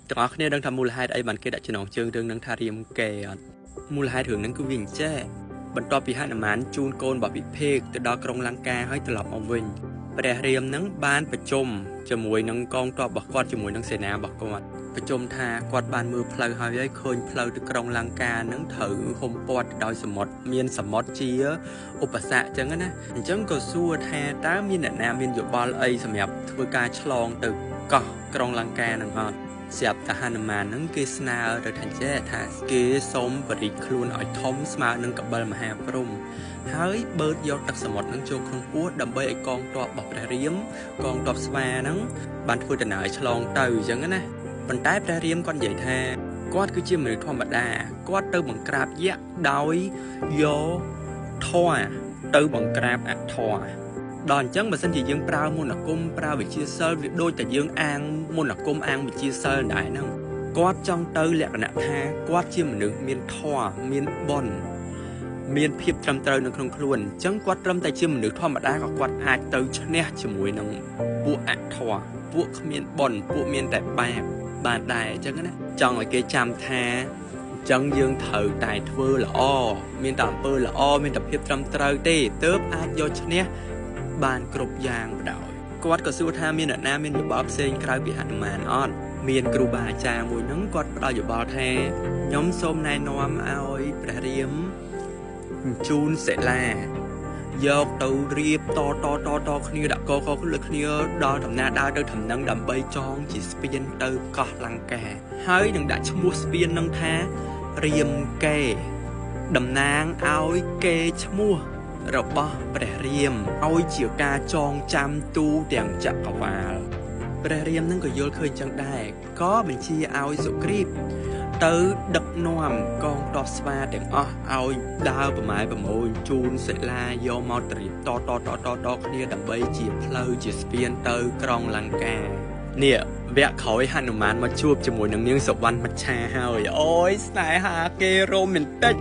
ទាំងអស់គ្នាដឹងថាមូលហេតុអីបានគេដាក់ចំណងជើងរឿងនឹងថារៀមកេអត់មូលហេតុរឿងហ្នឹងគឺវាអញ្ចេះបន្ទាប់ពីហនុមានជូនកូនរបស់ពិភេកទៅដល់ក្រុងលង្កាហើយត្រឡប់មកវិញព្រះរាមហ្នឹងបានប្រជុំជាមួយនឹងកងទ័ពរបស់គាត់ជាមួយនឹងសេនារបស់គាត់ប្រជុំថាគាត់បានមើលផ្លូវហើយឃើញផ្លូវទៅក្រុងលង្កាហ្នឹងត្រូវហុំព័ទ្ធដោយសមុទ្រមានសមុទ្រជាឧបសគ្គអញ្ចឹងណាអញ្ចឹងក៏សួរថាតើមានអ្នកណាមានយោបល់អីសម្រាប់ធ្វើការឆ្លងទៅកោះក្រុងលង្កាហ្នឹងអត់ស្រាប់តែហនុមានហ្នឹងគេស្នើទៅថាចេះថាគេសូមបរិយខ្លួនឲ្យធំស្មើនឹងកបិលមហាព្រំហើយបឺតយកទឹកសមុទ្រហ្នឹងចូលក្នុងពោះដើម្បីឲ្យកងទ័ពរបស់ព្រះរាមកងទ័ពស្វាហ្នឹងបានធ្វើដំណើរឆ្លងទៅអញ្ចឹងណាប៉ុន្តែព្រះរាមគាត់និយាយថាគាត់គឺជាមនុស្សធម្មតាគាត់ទៅបង្ក្រាបយក្សដោយយកធម៌ទៅបង្ក្រាបអធម៌ដល់អញ្ចឹងបើសិនជាយើងប្រើមន្តអាគមប្រើវិជាសិលវាដូចតែយើងអាងមន្តអាគមអាងវិជាសិលដែរហ្នឹងគាត់ចង់ទៅលក្ខណៈថាគាត់ជាមនុស្សមានធម៌មានបុណ្យមានភាពត្រឹមត្រូវនៅក្នុងខ្លួនអញ្ចឹងគាត់ត្រឹមតែជាមនុស្សធម្មតាក៏គាត់អាចទៅឈ្នះជាមួយនឹងពួកអធម៌ពួកគ្មានបុណ្យពួកមានតែបាបបានដែរអញ្ចឹងណាចង់ឲ្យគេចាំថាអញ្ចឹងយើងត្រូវតែធ្វើល្អមានតែអំពើល្អមានតែភាពត្រឹមត្រូវទេទើបអាចយកឈ្នះបានគ្រប់យ៉ាងបដ គាត់ក៏សួរថាមានអ្នកណាមានយោបល់ផ្សេងក្រៅពីហនុមានអត់មានគ្រូបាអាចារ្យមួយហ្នឹងគាត់ផ្ដល់យោបល់ថាខ្ញុំសូមណែនាំឲ្យព្រះរាមជូនសិលាយកទៅរៀបតគ្នាដាក់កលើគ្នាដល់ដំណើរដើរទៅដំណឹងដើម្បីចងជាស្ពានទៅកោះលង្កាហើយនឹងដាក់ឈ្មោះស្ពានហ្នឹងថារាមកេតំណាងឲ្យកេឈ្មោះរបស់ព្រះរាមឲ្យជាការចងចាំទូទាំងចក្រវាឡព្រះរាមនឹងក៏យល់ឃើញចឹងដែរក៏បញ្ជាឲ្យសុគ្រីពទៅដឹកនាំកងទ័ពស្វាទាំងអស់ឲ្យដើរប្រម៉ែប្រមូលជូនសិលាយកមកត្រៀមតគ្នាដើម្បីជាផ្លូវជាស្ពានទៅក្រុងលង្កានេះវគ្គក្រោយហនុមានមកជួបជាមួយនឹងនាងសុវណ្ណមច្ឆាហើយអូយស្នេហាគេរ៉ូមែនទិក